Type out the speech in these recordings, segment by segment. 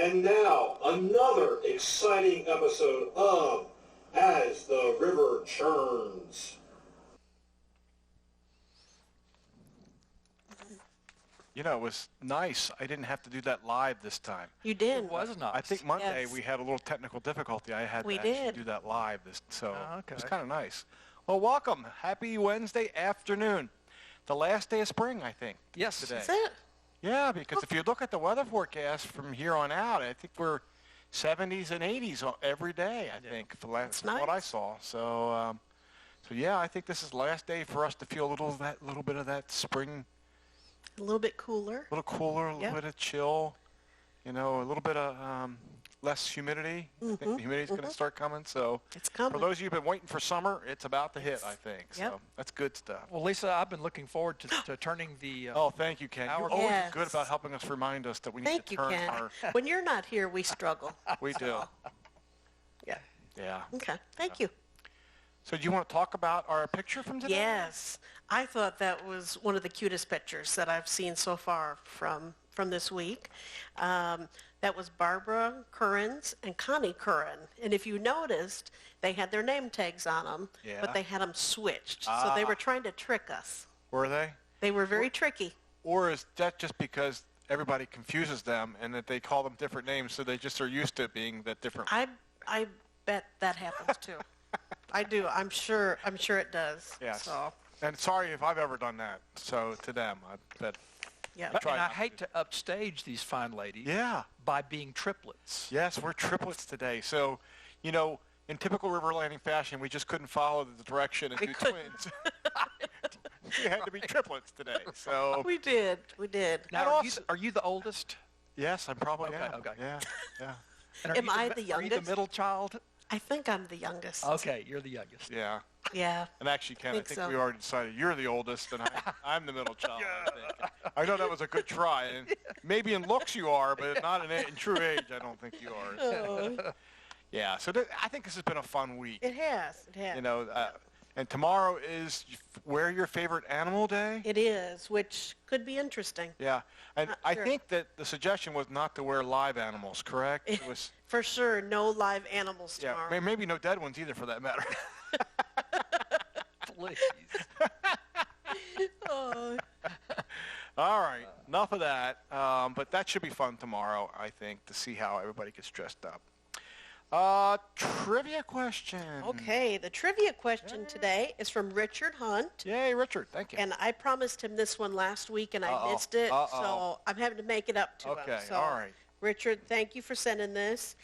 And now, another exciting episode of As the River Churns. You know, it was nice. I didn't have to do that live this time. You did. It was nice. I think Monday Yes. we had a little technical difficulty. I had We to actually did. do that live, so okay. it was kind of nice. Well, welcome. Happy Wednesday afternoon. The last day of spring, I think. Yes. Today. That's it. Yeah, because if you look at the weather forecast from here on out, I think we're 70s and 80s every day, I think, for That's what I nice. saw. So yeah, I think this is the last day for us to feel a little bit of that spring, A little bit cooler. a little cooler, a little Yeah. bit of chill, a little bit of less humidity. I think the humidity's going to start coming. So It's coming. for those of you who've been waiting for summer, it's about to hit, I think. Yep. So that's good stuff. Well, Lisa, I've been looking forward to turning the. Oh, thank you, Ken. You're Our- always Yes. good about helping us remind us that we need Thank to you, turn Ken. our... When you're not here, we struggle. We do. Yeah. Yeah. Okay. Thank you. So do you want to talk about our picture from today? Yes. I thought that was one of the cutest pictures that I've seen so far from this week. That was Barbara Currens and Connie Curran. And if you noticed, they had their name tags on them, Yeah. but they had them switched. So they were trying to trick us. Were they? They were very tricky. Or is that just because everybody confuses them and that they call them different names, so they just are used to it being that different? I bet that happens too. I do. I'm sure it does. Yes. So, And sorry if I've ever done that. So to them, I bet. yeah. And try I not to hate to upstage these fine ladies Yeah. by being triplets. Yes, we're triplets today. So, in typical River Landing fashion, we just couldn't follow the direction and do twins. We had to be triplets today. So We did. Now, are you the oldest? yes, I'm probably Okay, am. okay. Yeah. And are Am you I the the Are you the youngest? middle child? I think I'm the youngest. Okay, you're the youngest. Yeah. Yeah. And actually, Ken, I Think think so. we already decided you're the oldest, and I'm the middle child. I think. I know that was a good try, and maybe in looks you are, but not in true age. I don't think you are. Oh, Yeah. So I think this has been a fun week. it has. It has. And tomorrow is Wear Your Favorite Animal Day. It is, which could be interesting. Yeah, and Not I sure. think that the suggestion was not to wear live animals. Correct? It was. For sure, no live animals Yeah, tomorrow. maybe no dead ones either, for that matter. Please. Oh, All right, enough of that. But that should be fun tomorrow, I think, to see how everybody gets dressed up. Trivia question. okay, the trivia question today is from Richard Hunt. Yay, Richard. Thank you. And I promised him this one last week, and I Uh-oh. missed it, Uh-oh. so I'm having to make it up to him. Okay, So, all right. Richard, thank you for sending this.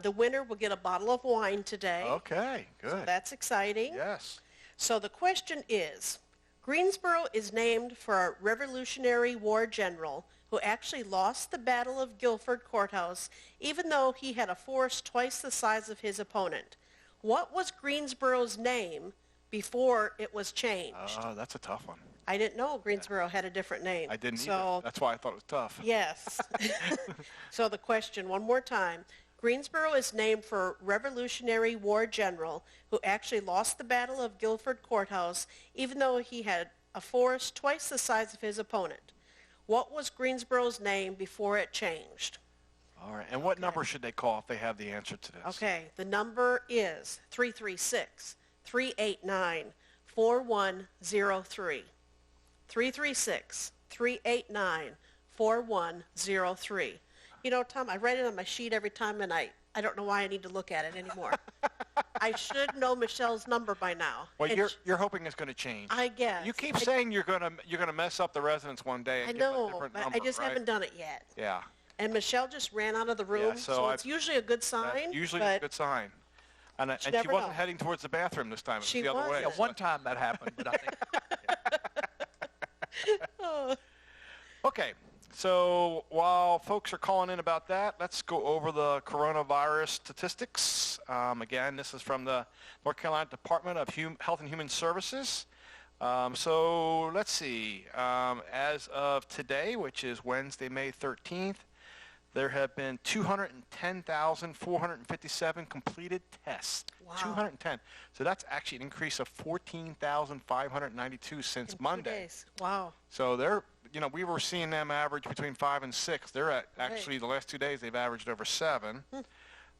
The winner will get a bottle of wine today. Okay, good. That's exciting. Yes. So the question is, Greensboro is named for a Revolutionary War general who actually lost the Battle of Guilford Courthouse, even though he had a force twice the size of his opponent. What was Greensboro's name before it was changed? That's a tough one. I didn't know Greensboro had a different name. I didn't so, either. That's why I thought it was tough. Yes. So the question, one more time. Greensboro is named for Revolutionary War general who actually lost the Battle of Guilford Courthouse, even though he had a force twice the size of his opponent. What was Greensboro's name before it changed? All right. And what number should they call if they have the answer to this? Okay, the number is 336-389-4103. 336-389-4103. You know, Tom, I write it on my sheet every time, and I don't know why I need to look at it anymore. I should know Michelle's number by now. Well, And you're hoping it's going to change. I guess. You keep saying you're gonna mess up the residents one day and I give a know, different but number, I just right? haven't done it yet. Yeah. And Michelle just ran out of the room, Yeah, so it's usually a good sign. That's usually but a good sign. And she never wasn't know. heading towards the bathroom this time. It was She the other way. Yeah, one time that happened, but I think Okay. So while folks are calling in about that, let's go over the coronavirus statistics. Again, this is from the North Carolina Department of Health and Human Services. So let's see. As of today, which is Wednesday, May 13th, there have been 210,457 completed tests. Wow. 210. So that's actually an increase of 14,592 since in 2 Monday. days. Wow. So we were seeing them average between 5 and 6. They're at, actually, the last 2 days, they've averaged over 7.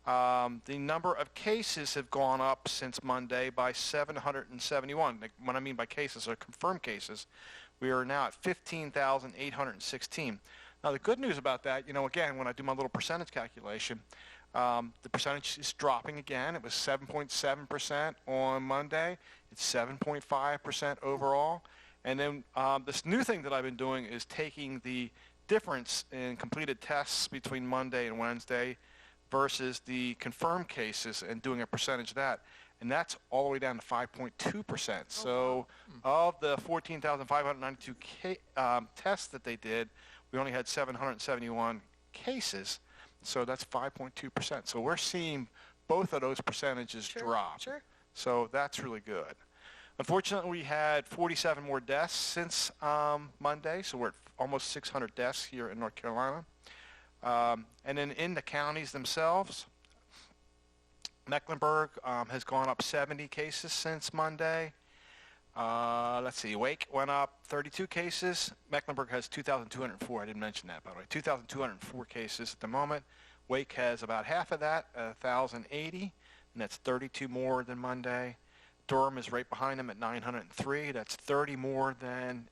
The number of cases have gone up since Monday by 771. What I mean by cases are confirmed cases. We are now at 15,816. Now, the good news about that, again, when I do my little percentage calculation, the percentage is dropping again. It was 7.7% on Monday. It's 7.5% overall. And then this new thing that I've been doing is taking the difference in completed tests between Monday and Wednesday versus the confirmed cases and doing a percentage of that. And that's all the way down to 5.2%. So of the 14,592 tests that they did, we only had 771 cases. So that's 5.2%. So we're seeing both of those percentages drop. Sure. So that's really good. Unfortunately, we had 47 more deaths since Monday. So we're at almost 600 deaths here in North Carolina. And then in the counties themselves, Mecklenburg has gone up 70 cases since Monday. Let's see, Wake went up 32 cases. Mecklenburg has 2,204. I didn't mention that, by the way. 2,204 cases at the moment. Wake has about half of that, 1,080, and that's 32 more than Monday. Durham is right behind them at 903. That's 30 more than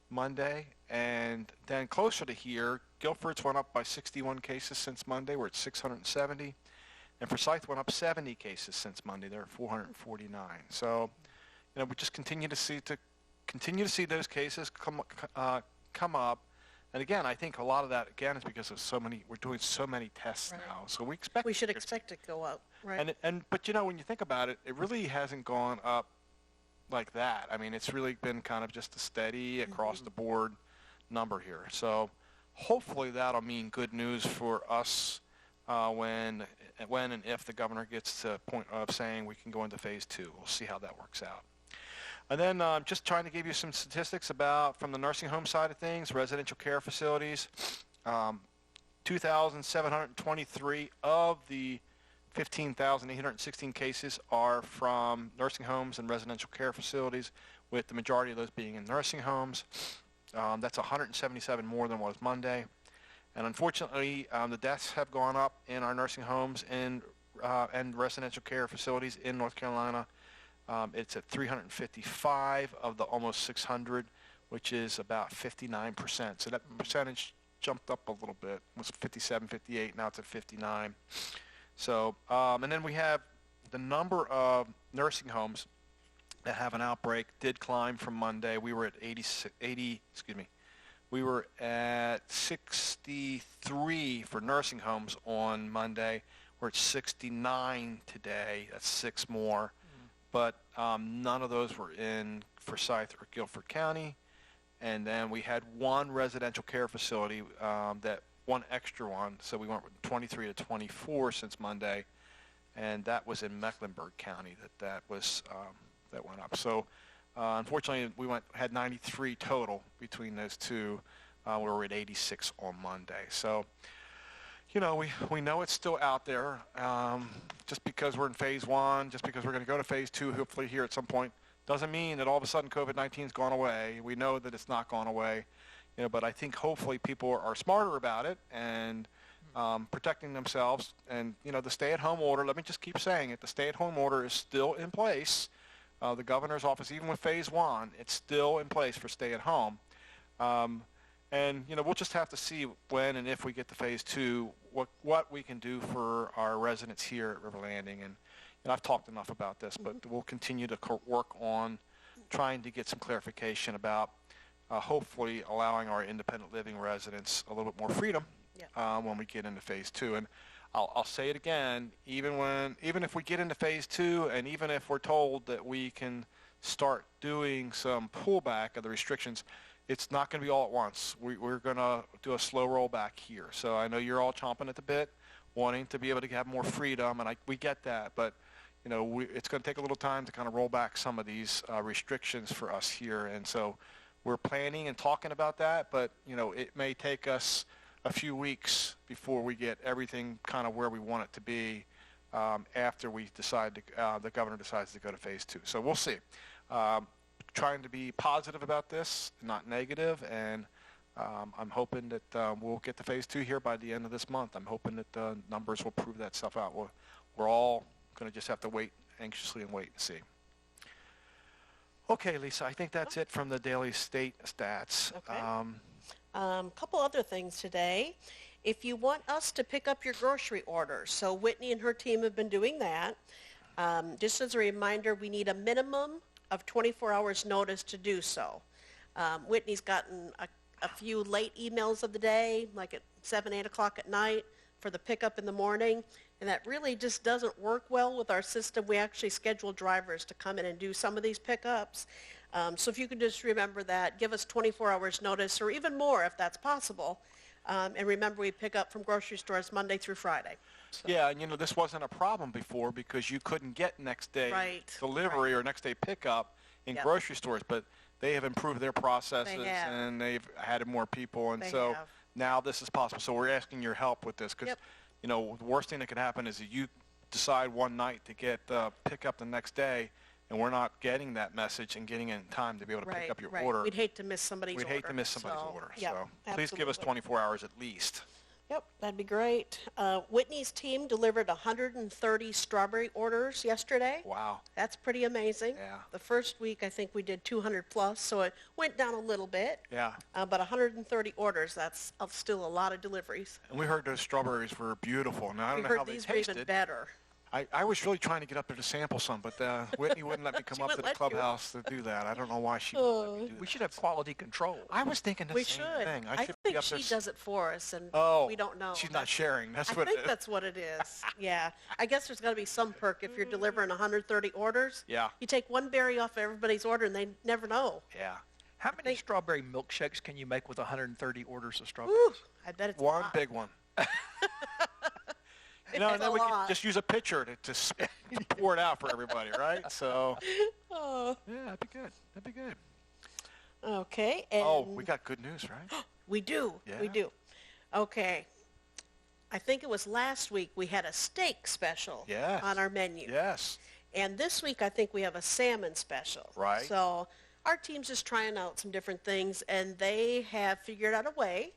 Monday. And then closer to here, Guilford's went up by 61 cases since Monday. We're at 670. And Forsyth went up 70 cases since Monday. They're at 449. So, we just continue to see those cases come up. And again, I think a lot of that again is because of we're doing so many tests now. So we should expect it to go up, right? But when you think about it, it really hasn't gone up like that. I mean, it's really been kind of just a steady across the board number here. So hopefully that'll mean good news for us when and if the governor gets to the point of saying we can go into phase 2. We'll see how that works out. And then just trying to give you some statistics from the nursing home side of things, residential care facilities. 2,723 of the 15,816 cases are from nursing homes and residential care facilities, with the majority of those being in nursing homes. That's 177 more than was Monday. And unfortunately, the deaths have gone up in our nursing homes and residential care facilities in North Carolina. It's at 355 of the almost 600, which is about 59%. So that percentage jumped up a little bit. It was 57, 58, now it's at 59. So, and then we have the number of nursing homes that have an outbreak did climb from Monday. We were at 63 for nursing homes on Monday. We're at 69 today. That's 6 more. But none of those were in Forsyth or Guilford County. And then we had one residential care facility, one extra one. So we went from 23 to 24 since Monday. And that was in Mecklenburg County that went up. So unfortunately, we had 93 total between those two. We were at 86 on Monday. So, we know it's still out there. Just because we're in phase 1, just because we're going to go to phase 2, hopefully here at some point, doesn't mean that all of a sudden COVID-19's gone away. We know that it's not gone away, but I think hopefully people are smarter about it and protecting themselves. And, the stay-at-home order, let me just keep saying it, the stay-at-home order is still in place. The governor's office, even with phase 1, it's still in place for stay-at-home. And, we'll just have to see when and if we get to phase 2, what we can do for our residents here at River Landing. And I've talked enough about this, but we'll continue to work on trying to get some clarification about hopefully allowing our independent living residents a little bit more freedom when we get into phase 2. And I'll say it again, even if we get into phase 2, and even if we're told that we can start doing some pullback of the restrictions, it's not going to be all at once. We're going to do a slow rollback here. So I know you're all chomping at the bit, wanting to be able to have more freedom, and we get that. But, it's going to take a little time to kind of roll back some of these restrictions for us here. And so we're planning and talking about that, but, it may take us a few weeks before we get everything kind of where we want it to be after we decide the governor decides to go to phase 2. So we'll see. trying to be positive about this, not negative, and I'm hoping that we'll get to phase 2 here by the end of this month. I'm hoping that the numbers will prove that stuff out. We're all going to just have to wait anxiously and wait and see. Okay, Lisa, I think that's it from the daily state stats. Okay. Couple other things today. If you want us to pick up your grocery orders, so Whitney and her team have been doing that. Just as a reminder, we need a minimum of 24 hours notice to do so. Whitney's gotten a few late emails of the day, like at 7, 8 o'clock at night for the pickup in the morning, and that really just doesn't work well with our system. We actually schedule drivers to come in and do some of these pickups. So if you could just remember that, give us 24 hours notice or even more if that's possible. And remember, we pick up from grocery stores Monday through Friday. So. Yeah, and this wasn't a problem before because you couldn't get next day delivery or next day pickup in grocery stores, but they have improved their processes and they've added more people, and so now this is possible. So we're asking your help with this because, the worst thing that could happen is that you decide one night to get pick up the next day, and we're not getting that message and getting it in time to be able to pick up your order. We'd hate to miss somebody's order. We'd hate to miss somebody's order. Yep, so please give us 24 hours at least. Yep, that'd be great. Whitney's team delivered 130 strawberry orders yesterday. Wow. That's pretty amazing. Yeah. The first week, I think we did 200 plus, so it went down a little bit. Yeah. But 130 orders, that's still a lot of deliveries. And we heard those strawberries were beautiful. Now, I don't know how they tasted. We heard these were even better. I was really trying to get up there to sample some, but Whitney wouldn't let me come up to the clubhouse to do that. I don't know why she wouldn't let me do that. We should have quality control. I was thinking the same thing. I think she does it for us, and we don't know. She's not sharing. I think that's what it is. Yeah. I guess there's got to be some perk if you're delivering 130 orders. Yeah. You take one berry off everybody's order, and they never know. Yeah. How many strawberry milkshakes can you make with 130 orders of strawberries? Ooh, I bet it's one big one. And then we can just use a pitcher to pour it out for everybody, right? So, yeah, that'd be good. That'd be good. Okay. And we got good news, right? We do. Yeah. We do. Okay. I think it was last week we had a steak special on our menu. Yes. And this week I think we have a salmon special. Right. So our team's just trying out some different things, and they have figured out a way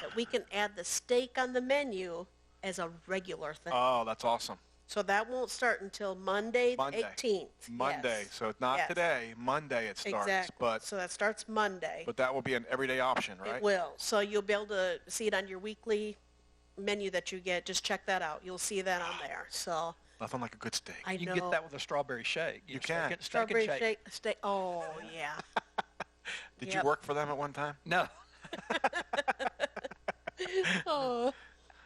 that we can add the steak on the menu as a regular thing. Oh, that's awesome. So that won't start until Monday the 18th. Monday. Yes. So not today. Monday it starts. Exactly. So that starts Monday. But that will be an everyday option, right? It will. So you'll be able to see it on your weekly menu that you get. Just check that out. You'll see that on there. So nothing like a good steak. I know. You can get that with a strawberry shake. You can. Strawberry steak. Oh, yeah. Did you work for them at one time? No. Oh.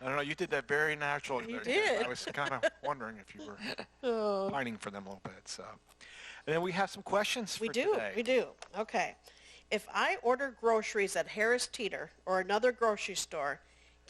I don't know. You did that very natural. You did. I was kind of wondering if you were pining for them a little bit. So, and then we have some questions for today. We do. Okay. If I order groceries at Harris Teeter or another grocery store,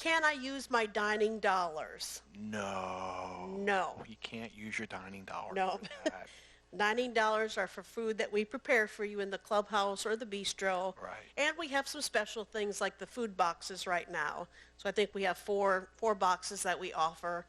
can I use my dining dollars? No. No. You can't use your dining dollars. No. For that. Dining dollars are for food that we prepare for you in the clubhouse or the bistro. Right. And we have some special things like the food boxes right now. So I think we have four boxes that we offer.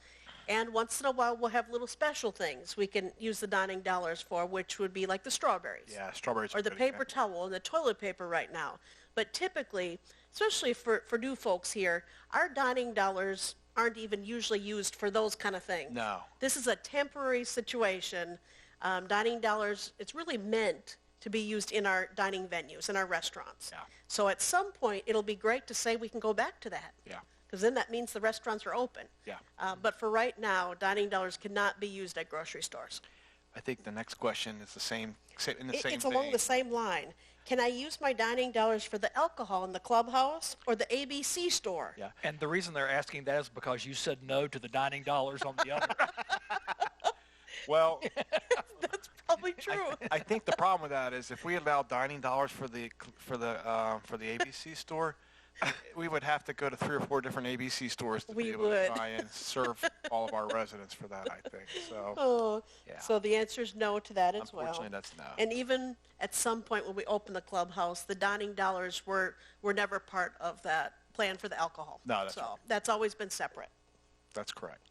And once in a while, we'll have little special things we can use the dining dollars for, which would be like the strawberries. Yeah, strawberries. Or the paper towel and the toilet paper right now. But typically, especially for new folks here, our dining dollars aren't even usually used for those kind of things. No. This is a temporary situation. Dining dollars, it's really meant to be used in our dining venues, in our restaurants. Yeah. So at some point, it'll be great to say we can go back to that. Yeah. Because then that means the restaurants are open. Yeah. But for right now, dining dollars cannot be used at grocery stores. I think the next question is the same, in the same It's along the same line. Can I use my dining dollars for the alcohol in the clubhouse or the ABC store? Yeah. And the reason they're asking that is because you said no to the dining dollars on the other. Well, that's probably true. I think the problem with that is if we allow dining dollars for the ABC store, we would have to go to 3 or 4 different ABC stores to be able to try and serve all of our residents for that, I think. So, So the answer is no to that as well. Unfortunately, that's no. And even at some point when we opened the clubhouse, the dining dollars were never part of that plan for the alcohol. No, that's so right. That's always been separate. That's correct.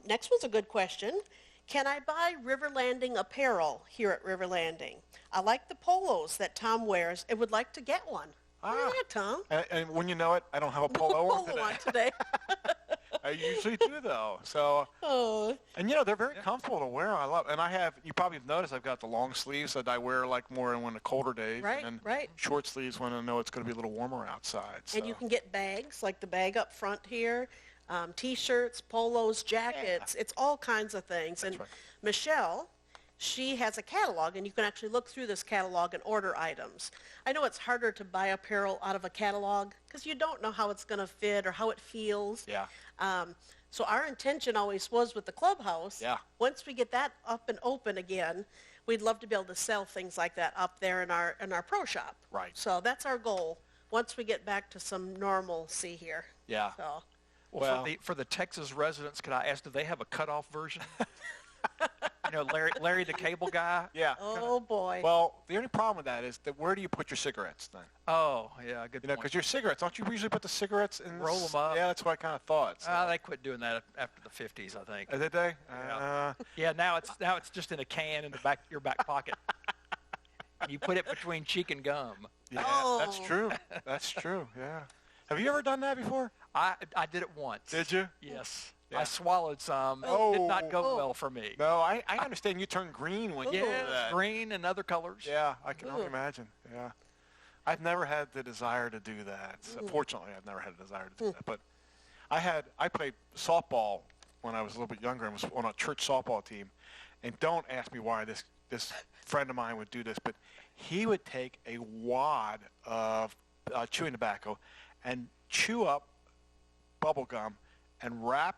Next one's a good question. Can I buy River Landing apparel here at River Landing? I like the polos that Tom wears and would like to get one. Look at that, Tom. And when you know it, I don't have a polo on today. today. I usually do, though. So, and they're very comfortable to wear. I love, and you probably have noticed I've got the long sleeves that I wear like more in the colder days. Right, and right. Short sleeves when I know it's going to be a little warmer outside. So. And you can get bags, like the bag up front here, T-shirts, polos, jackets. Yeah. It's all kinds of things. That's and right. Michelle, she has a catalog, and you can actually look through this catalog and order items. I know it's harder to buy apparel out of a catalog because you don't know how it's going to fit or how it feels. Yeah. So our intention always was with the clubhouse, once we get that up and open again, we'd love to be able to sell things like that up there in our pro shop. Right. So that's our goal once we get back to some normalcy here. Yeah. So. Well, for the Texas residents, could I ask, do they have a cutoff version? Larry the Cable Guy? Yeah. Oh, boy. Well, the only problem with that is that where do you put your cigarettes then? Oh, yeah, good point. Because your cigarettes, don't you usually put the cigarettes in? Roll them up. Yeah, that's what I kind of thought. So. They quit doing that after the 50s, I think. Did they? Yeah. Now it's just in a can in your back pocket. And you put it between cheek and gum. Yeah, that's true. That's true. Yeah. Have you ever done that before? I did it once. Did you? Yes. Yeah. I swallowed some. It did not go well for me. No, I understand you turn green when you do that. Green and other colors. Yeah, I can only imagine. Yeah. I've never had the desire to do that. So fortunately, I've never had a desire to do that. But I played softball when I was a little bit younger and was on a church softball team. And don't ask me why this friend of mine would do this, but he would take a wad of chewing tobacco and chew up bubble gum and wrap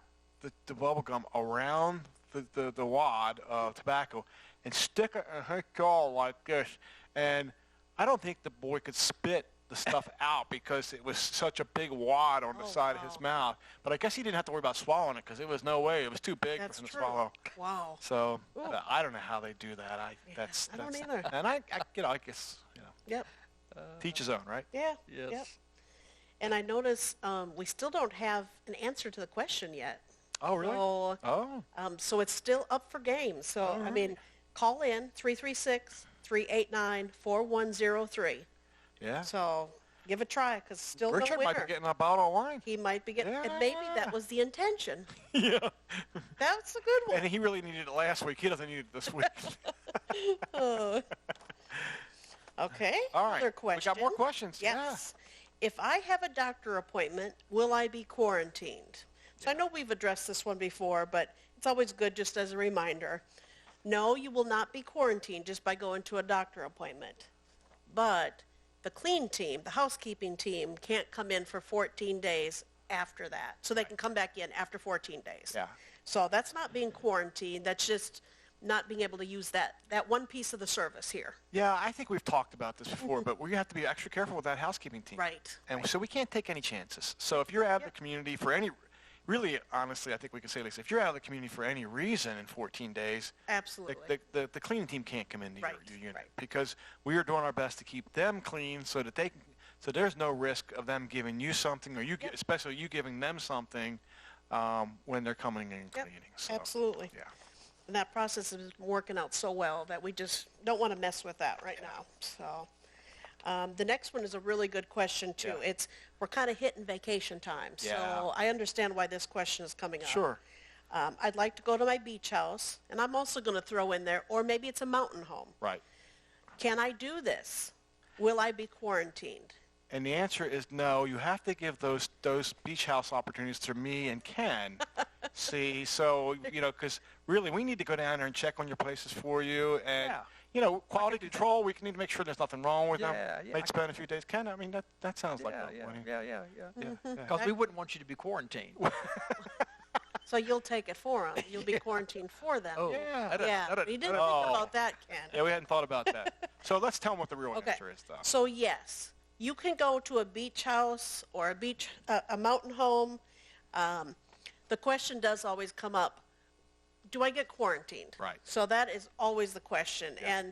the bubble gum around the wad of tobacco and stick it in his jaw like this. And I don't think the boy could spit the stuff out because it was such a big wad on the side of his mouth. But I guess he didn't have to worry about swallowing it because it was no way. It was too big for him to swallow. Wow. So I don't know how they do that. I don't either. And I guess, Yep. teach his own, right? Yeah. Yes. Yep. And I notice we still don't have an answer to the question yet. Oh, really? So, so it's still up for games. So, I mean, call in 336-389-4103. Yeah. So give a try because still Richard no winner. might be getting a bottle of wine. He might be getting, and maybe that was the intention. Yeah. That's a good one. And he really needed it last week. He doesn't need it this week. Okay. All right. Another question. We got more questions. Yes. If I have a doctor appointment, will I be quarantined? So I know we've addressed this one before, but it's always good just as a reminder. No, you will not be quarantined just by going to a doctor appointment. But the clean team, the housekeeping team, can't come in for 14 days after that. So they can come back in after 14 days. Yeah. So that's not being quarantined. That's just not being able to use that one piece of the service here. Yeah, I think we've talked about this before, but we have to be extra careful with that housekeeping team. Right. And so we can't take any chances. So if you're out of the community for any, really, honestly, I think we can say this, if you're out of the community for any reason in 14 days, Absolutely. the cleaning team can't come into your unit Right. because we are doing our best to keep them clean so that they can, so there's no risk of them giving you something or especially you giving them something when they're coming in and cleaning. So, Absolutely. Yeah. And that process is working out so well that we just don't want to mess with that right now. So the next one is a really good question, too. Yeah. We're kind of hitting vacation time. Yeah. So I understand why this question is coming up. Sure. I'd like to go to my beach house, and I'm also going to throw in there, or maybe it's a mountain home. Right. Can I do this? Will I be quarantined? And the answer is no. You have to give those beach house opportunities to me and Ken. See, so, because really we need to go down there and check on your places for you. And, quality control, we need to make sure there's nothing wrong with them. They'd spend a few days. Ken, I mean, that sounds like money. Yeah. Because we wouldn't want you to be quarantined. So you'll take it for them. You'll be quarantined for them. Oh. Yeah. You didn't think about that, Ken. Yeah, we hadn't thought about that. So let's tell them what the real answer is, though. So yes, you can go to a beach house or a mountain home. The question does always come up, do I get quarantined? Right. So that is always the question. Yeah.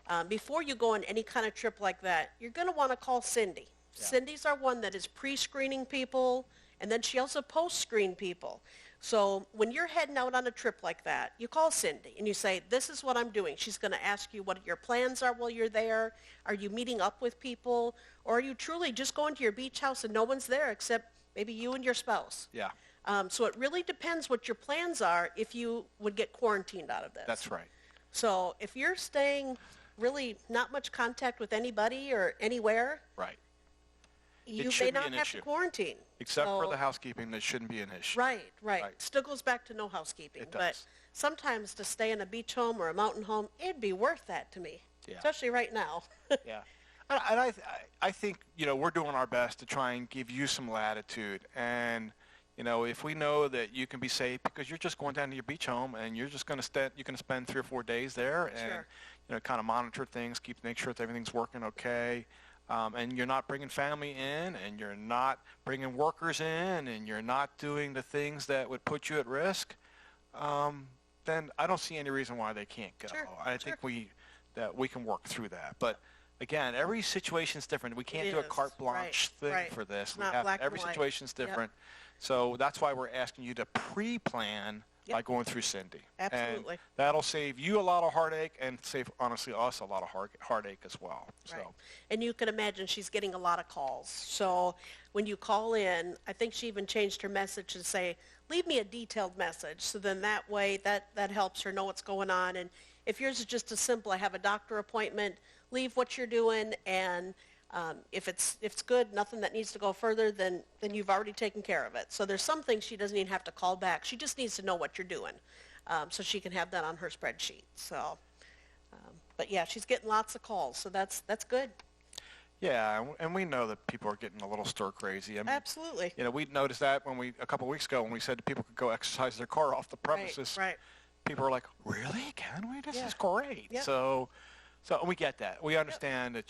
And before you go on any kind of trip like that, you're going to want to call Cindy. Yeah. Cindy's our one that is pre-screening people, and then she also post-screen people. So when you're heading out on a trip like that, you call Cindy and you say, this is what I'm doing. She's going to ask you what your plans are while you're there. Are you meeting up with people? Or are you truly just going to your beach house and no one's there except maybe you and your spouse? Yeah, So it really depends what your plans are if you would get quarantined out of this. that's right. So if you're staying really not much contact with anybody or anywhere, Right. you may shouldn't be not an have issue. to quarantine. Except for So- the housekeeping, that shouldn't be an issue. Right. Right. Still goes back to no housekeeping. It But does. sometimes to stay in a beach home or a mountain home, it'd be worth that to me, Yeah. especially right now. Yeah. And I think, we're doing our best to try and give you some latitude. And, if we know that you can be safe because you're just going down to your beach home and you're just going to spend 3 or 4 days there and, Sure. kind of monitor things, make sure that everything's working okay. And you're not bringing family in and you're not bringing workers in and you're not doing the things that would put you at risk, then I don't see any reason why they can't go. Sure, I think that we can work through that. But again, every situation's different. We can't It do a is. carte blanche thing Right. for this. Not black and Every white. situation's Yep. different. So that's why we're asking you to pre-plan by Yep. going through Cindy. Absolutely. And that'll save you a lot of heartache and save, honestly, us a lot of heartache as well. Right. So, And you can imagine she's getting a lot of calls. So when you call in, I think she even changed her message to say, leave me a detailed message. So then that way that helps her know what's going on. And if yours is just as simple, I have a doctor appointment, leave what you're doing. And if it's good, nothing that needs to go further, then you've already taken care of it. So there's some things she doesn't even have to call back. She just needs to know what you're doing so she can have that on her spreadsheet. So, but yeah, she's getting lots of calls. So that's good. yeah, and we know that people are getting a little stir crazy. I mean, Absolutely. we noticed that a couple of weeks ago when we said people could go exercise their car off the premises. Right. People were like, really? Can we? This Yeah. is great. Yep. So we get that. We understand that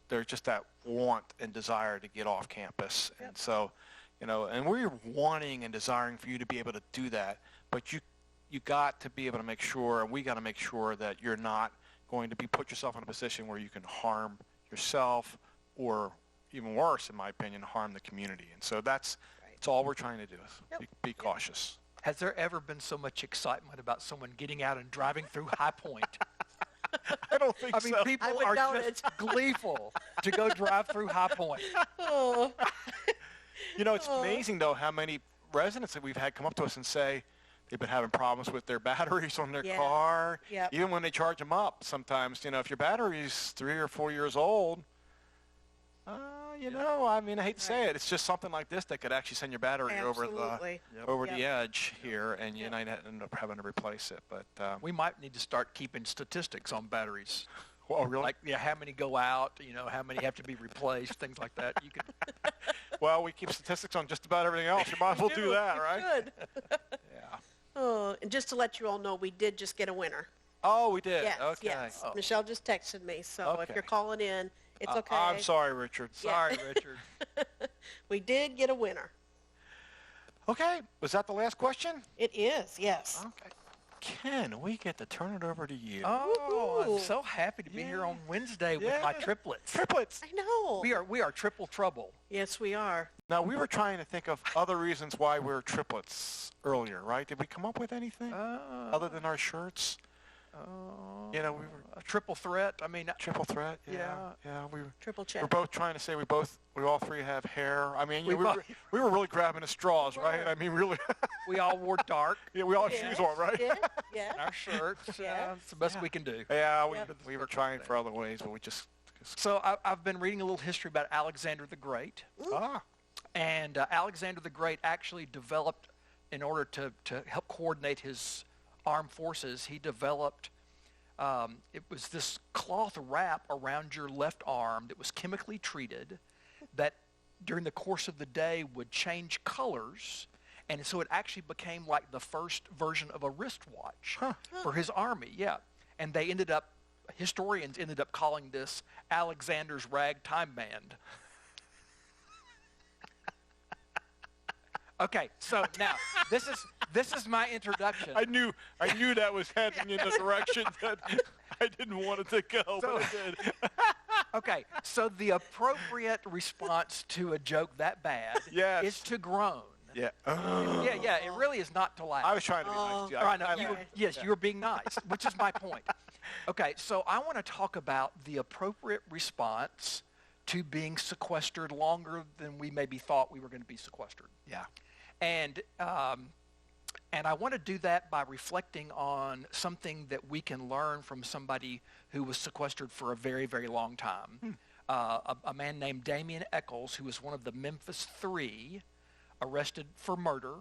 there's just that want and desire to get off campus. Yep. And so, and we're wanting and desiring for you to be able to do that, but you got to be able to make sure, and we got to make sure that you're not going to put yourself in a position where you can harm yourself or even worse, in my opinion, harm the community. And so that's all we're trying to do. Yep. Be cautious. Has there ever been so much excitement about someone getting out and driving through High Point? I don't think I mean, so. people I would are doubt just gleeful to go drive through High Point. Oh, It's amazing, though, how many residents that we've had come up to us and say they've been having problems with their batteries on their Yeah. car. Yep. Even when they charge them up, sometimes, if your battery's 3 or 4 years old, I hate to say it. It's just something like this that could actually send your battery absolutely. over the Yep. edge here, and you might end up having to replace it. But, We might need to start keeping statistics on batteries. well, really? Like, how many go out, how many have to be replaced, things like that. You could, Well, we keep statistics on just about everything else. You might as well do that, You right? should. Yeah. Oh, and just to let you all know, we did just get a winner. Oh, we did. Yes, Okay. yes. Oh. Michelle just texted me, so if Okay. you're calling in, it's okay. I'm sorry, Richard. sorry, Richard. We did get a winner. Okay. Was that the last question? It is, yes. Okay. Ken, we get to turn it over to you. Oh, I'm Woohoo. so happy to be here Yeah. on Wednesday with my Yeah. triplets. Triplets. I know. We are triple trouble. Yes, we are. Now, we were trying to think of other reasons why we're triplets earlier, right? Did we come up with anything other than our shirts? We were A triple threat. I mean, triple threat. Yeah. Yeah. We Triple were check. both trying to say we all three have hair. I mean, We we both- were really grabbing at straws, right? I mean, really. we all wore dark Yeah, we all have Yeah. shoes on, right? Yeah, yeah. in our shirts. Yeah. It's the best we can do. Yeah, Yep. we were trying for other ways, but we just So I've been reading a little history about Alexander the Great. And Alexander the Great actually developed, in order to help coordinate his armed forces, he developed, it was this cloth wrap around your left arm that was chemically treated that during the course of the day would change colors. And so it actually became like the first version of a wristwatch for his army, yeah. And historians ended up calling this Alexander's Ragtime Band. Okay, so now this is my introduction. I knew that was heading in the direction that I didn't want it to go, but it did. Okay, so the appropriate response to a joke that bad Yes. is to groan. Yeah. Yeah, it really is not to laugh. I was trying to be nice to you. I know. laughed. You were being nice, which is my point. Okay, so I want to talk about the appropriate response to being sequestered longer than we maybe thought we were going to be sequestered. Yeah. And I want to do that by reflecting on something that we can learn from somebody who was sequestered for a very, very long time. A man named Damien Eccles, who was one of the Memphis Three, arrested for murder,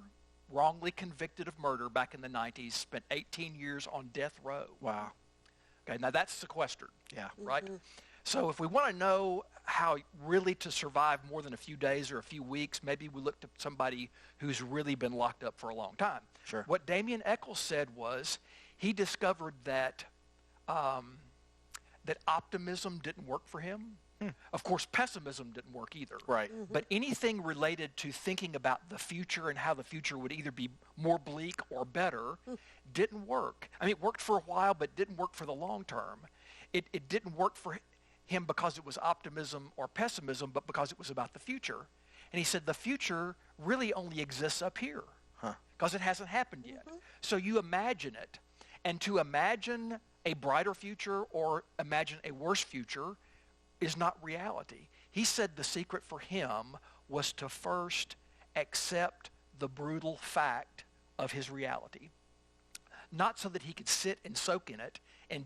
wrongly convicted of murder back in the 90s, spent 18 years on death row. Wow. Okay, now that's sequestered. Yeah. Right? So if we want to know how really to survive more than a few days or a few weeks, maybe we look to somebody who's really been locked up for a long time. Sure. What Damien Eccles said was he discovered that that optimism didn't work for him. Of course, pessimism didn't work either. Right. But anything related to thinking about the future and how the future would either be more bleak or better didn't work. I mean, it worked for a while, but didn't work for the long term. It didn't work for him because it was optimism or pessimism, but because it was about the future. And he said the future really only exists up here because it hasn't happened yet. So you imagine it. And to imagine a brighter future or imagine a worse future is not reality. He said the secret for him was to first accept the brutal fact of his reality. Not so that he could sit and soak in it and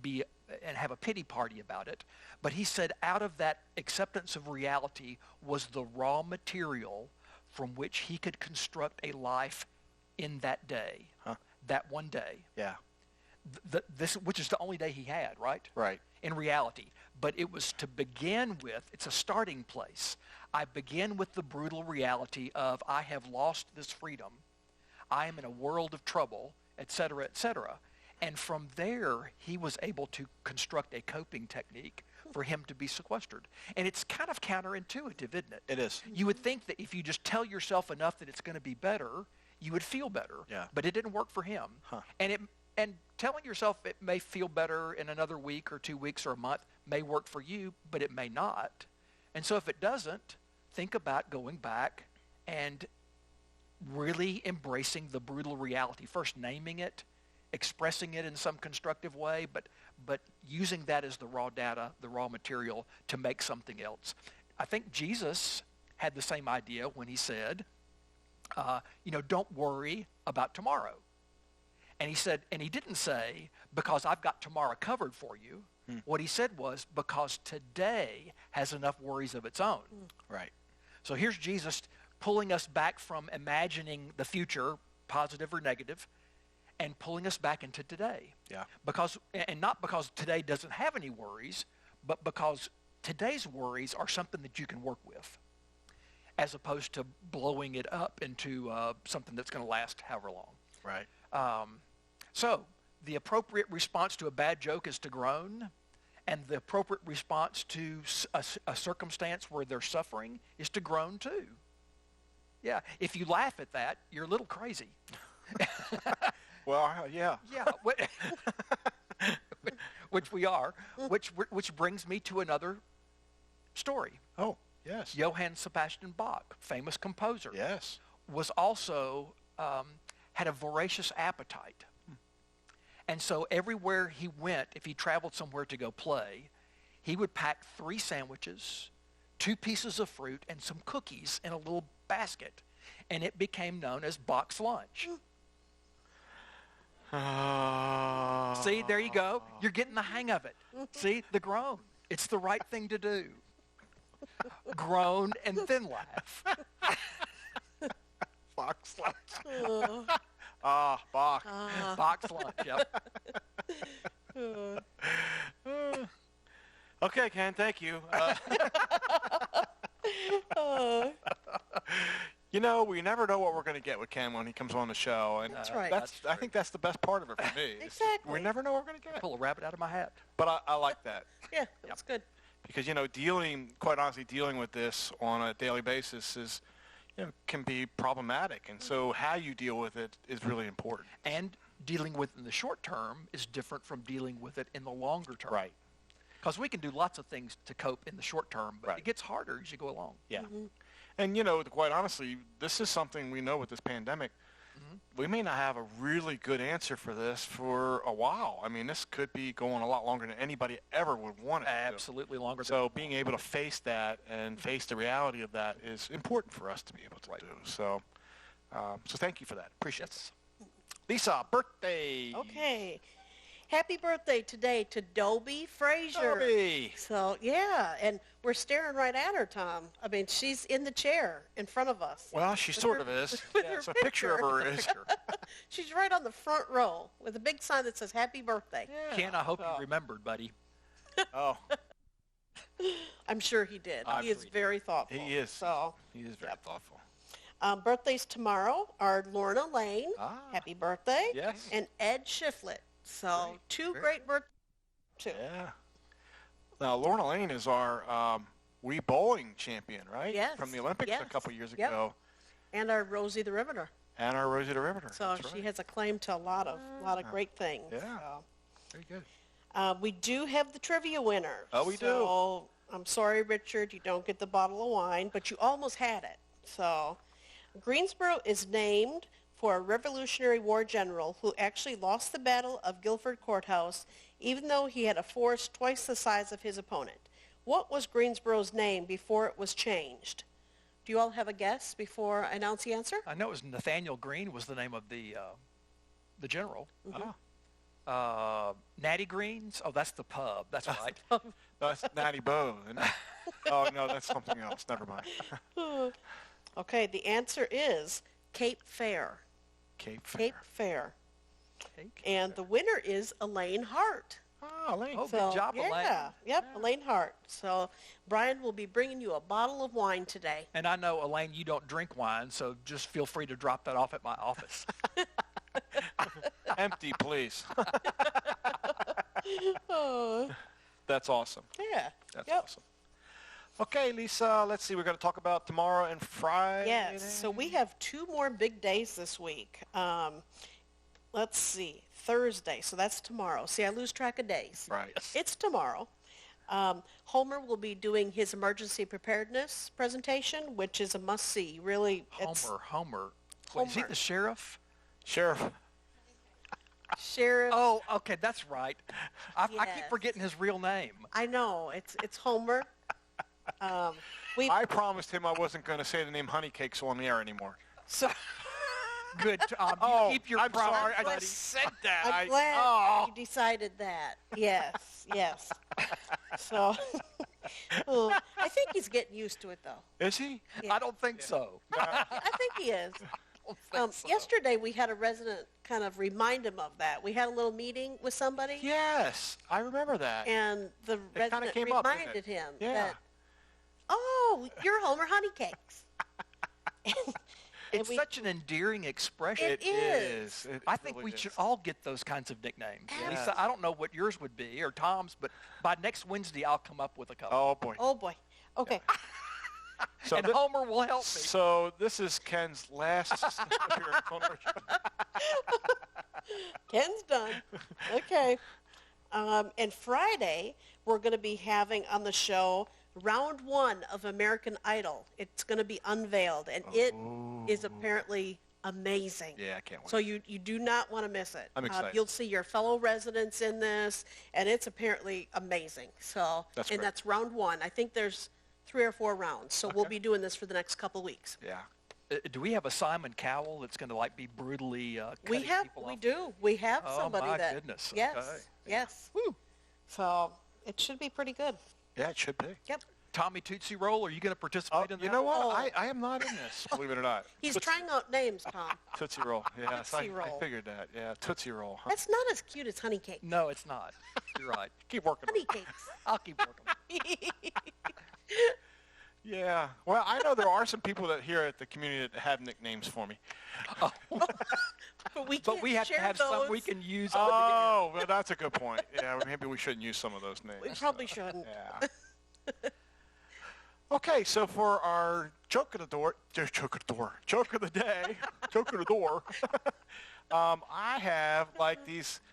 have a pity party about it, but he said out of that acceptance of reality was the raw material from which he could construct a life in that day, that one day. Yeah. This, which is the only day he had, right? Right. In reality. But it was to begin with, it's a starting place. I begin with the brutal reality of I have lost this freedom. I am in a world of trouble, et cetera, et cetera. And from there, he was able to construct a coping technique for him to be sequestered. And it's kind of counterintuitive, isn't it? It is. You would think that if you just tell yourself enough that it's going to be better, you would feel better. Yeah. But it didn't work for him. And telling yourself it may feel better in another week or 2 weeks or a month may work for you, but it may not. And so if it doesn't, think about going back and really embracing the brutal reality. First naming it, expressing it in some constructive way, but using that as the raw data, the raw material to make something else. I think Jesus had the same idea when he said, don't worry about tomorrow. And he said, and he didn't say, because I've got tomorrow covered for you. What he said was, because today has enough worries of its own. Right. So here's Jesus pulling us back from imagining the future, positive or negative, and pulling us back into today. Yeah. And not because today doesn't have any worries, but because today's worries are something that you can work with, as opposed to blowing it up into something that's going to last however long. Right. So the appropriate response to a bad joke is to groan, and the appropriate response to a circumstance where they're suffering is to groan too. Yeah, if you laugh at that, you're a little crazy. Well, yeah. Yeah, which we are, which brings me to another story. Oh, yes. Johann Sebastian Bach, famous composer, Yes. was also had a voracious appetite. And so everywhere he went, if he traveled somewhere to go play, he would pack 3 sandwiches, 2 pieces of fruit, and some cookies in a little basket. And it became known as Bach's lunch. See, there you go. You're getting the hang of it. See, the groan. It's the right thing to do. Groan and then laugh. Bach's lunch. Bach. Bach's lunch, yep. Okay, Ken, thank you. We never know what we're going to get with Ken when he comes on the show. And That's right. I think that's the best part of it for me. Exactly. We never know what we're going to get. Pull a rabbit out of my hat. But I like that. Yeah, that's good. Because, quite honestly, dealing with this on a daily basis is, can be problematic. And so how you deal with it is really important. And dealing with it in the short term is different from dealing with it in the longer term. Right. Because we can do lots of things to cope in the short term, but Right. it gets harder as you go along. Yeah. And, quite honestly, this is something we know with this pandemic. We may not have a really good answer for this for a while. I mean, this could be going a lot longer than anybody ever would want it to. Absolutely longer. So being able to face that and face the reality of that is important for us to be able to do. So thank you for that. Appreciate it. Lisa, birthday. Okay. Happy birthday today to Dobie Frazier. Dobie. So, yeah, and we're staring right at her, Tom. I mean, she's in the chair in front of us. Well, she sort of is. with Yeah, her so a picture of her is. She's right on the front row with a big sign that says happy birthday. Ken, I hope you remembered, buddy. Oh, I'm sure he did. I'm He sure is he did. very thoughtful. he is. So, He is very thoughtful. birthdays tomorrow are Lorna Lane. Happy birthday. Yes. And Ed Shiflett. So, two great birthdays, too. Yeah. Now, Lorna Lane is our Wii bowling champion, right? Yes. From the Olympics Yes. a couple years Yep. ago. And our Rosie the Riveter. And our Rosie the Riveter. So That's she right. has a claim to a lot of great things. Yeah. So. Very good. We do have the trivia winner. Oh, we do. So I'm sorry, Richard, you don't get the bottle of wine, but you almost had it. So Greensboro is named for a Revolutionary War general who actually lost the Battle of Guilford Courthouse, even though he had a force twice the size of his opponent. What was Greensboro's name before it was changed? Do you all have a guess before I announce the answer? I know it was Nathaniel Green was the name of the general. Natty Greens? Oh, that's the pub. That's right. That's Natty Bow. Isn't it? Oh, no, that's something else. Never mind. Okay, the answer is Cape Fair. Cape Fair. Cape Fair. And the winner is Elaine Hart. Oh, Elaine. Oh, So, good job, yeah, Elaine. Yep, Elaine Hart. So Brian will be bringing you a bottle of wine today. And I know, Elaine, you don't drink wine, so just feel free to drop that off at my office. Empty, please. Oh, That's awesome. yeah. That's Yep. awesome. Okay, Lisa, let's see. We're going to talk about tomorrow and Friday. Yes, so we have two more big days this week. Let's see, Thursday, so that's tomorrow. See, I lose track of days. Right. It's tomorrow. Homer will be doing his emergency preparedness presentation, which is a must-see. Really, it's Homer. Wait, is he Homer. the sheriff? Sheriff. Sheriff. Oh, okay, that's right. I keep Yes. forgetting his real name. I know, it's Homer. I promised him I wasn't going to say the name Honey Cakes on the air anymore. So Good, Tom. Oh, You keep your I'm promise, sorry. I buddy. just said that. I'm glad you decided that. Yes, yes. So I think he's getting used to it, though. Is he? Yeah. I don't think so. I think he is. I don't think so. Yesterday we had a resident kind of remind him of that. We had a little meeting with somebody, Yes, I remember that. and the It kinda resident came up, didn't reminded it? him Yeah. that, oh, you're Homer Honeycakes. It's such an endearing expression. It is. I I think we should all get those kinds of nicknames. Yes. Lisa, I don't know what yours would be or Tom's, but by next Wednesday I'll come up with a couple. Oh boy. Oh boy. Okay. So and this, Homer will help me. so this is Ken's last appearance on our show. Ken's done. Okay. And Friday, we're going to be having on the show round 1 of American Idol. It's going to be unveiled, and it is apparently amazing. Yeah, I can't wait. So you do not want to miss it. I'm excited. You'll see your fellow residents in this, and it's apparently amazing. So, That's and great. that's round 1. I think there's 3 or 4 rounds. So we'll be doing this for the next couple weeks. Yeah. Do we have a Simon Cowell that's going to like be brutally cutting people We off? do. We have Oh, somebody my that. goodness. Yes. Okay. Yes. Woo. So it should be pretty good. Yeah, it should be. Yep. Tommy Tootsie Roll, are you going to participate in that? You know what? Oh. I am not in this, believe it or not. He's Tootsie- trying out names, Tom. Tootsie Roll. Yes, Tootsie I Roll. figured that. Yeah, Tootsie Roll. Huh? That's not as cute as honey cake. No, it's not. You're right. Keep working. Honey cakes. I'll keep working. Yeah. Well, I know there are some people that here at the community that have nicknames for me. But we can't But we have to share have those. some we can use. Oh, well, that's a good point. Yeah, well, maybe we shouldn't use some of those names. We probably shouldn't. Yeah. Okay, so for our joke of the door, joke of the day, joke of the door, I have like these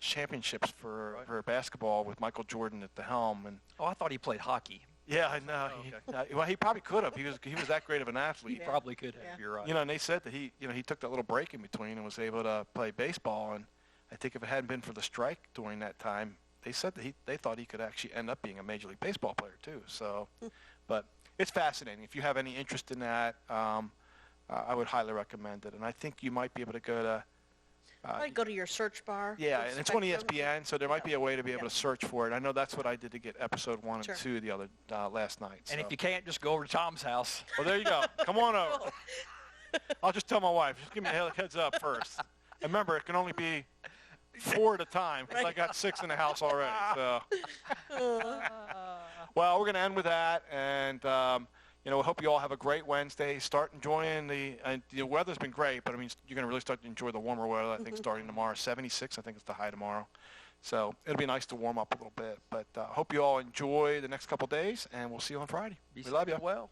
championships for basketball with Michael Jordan at the helm. And Oh, I thought he played hockey. yeah, I know. Oh, okay. Well, he probably could have. He was that great of an He athlete. probably could have. Yeah. You're right. You know, and they said that he took that little break in between and was able to play baseball. And I think if it hadn't been for the strike during that time, they said that they thought he could actually end up being a Major League Baseball player too. So, but it's fascinating. If you have any interest in that, I would highly recommend it. And I think you might be able to go to. Probably go to your search bar. Yeah, with and it's on Spectrum. ESPN, so there might be a way to be able to search for it. I know that's what I did to get episode 1 Sure. and 2 the other last night. And so. if you can't, just go over to Tom's house. Well, there you go. Come on over. I'll just tell my wife. Just give me a heads up first. And remember, it can only be 4 at a time because I got 6 in the house already. So, well, we're going to end with that, and we hope you all have a great Wednesday. Start enjoying the weather's been great, but I mean you're going to really start to enjoy the warmer weather. I think starting tomorrow, 76. I think it's the high tomorrow. So it'll be nice to warm up a little bit. But hope you all enjoy the next couple days, and we'll see you on Friday. Be We love you. safe. Well.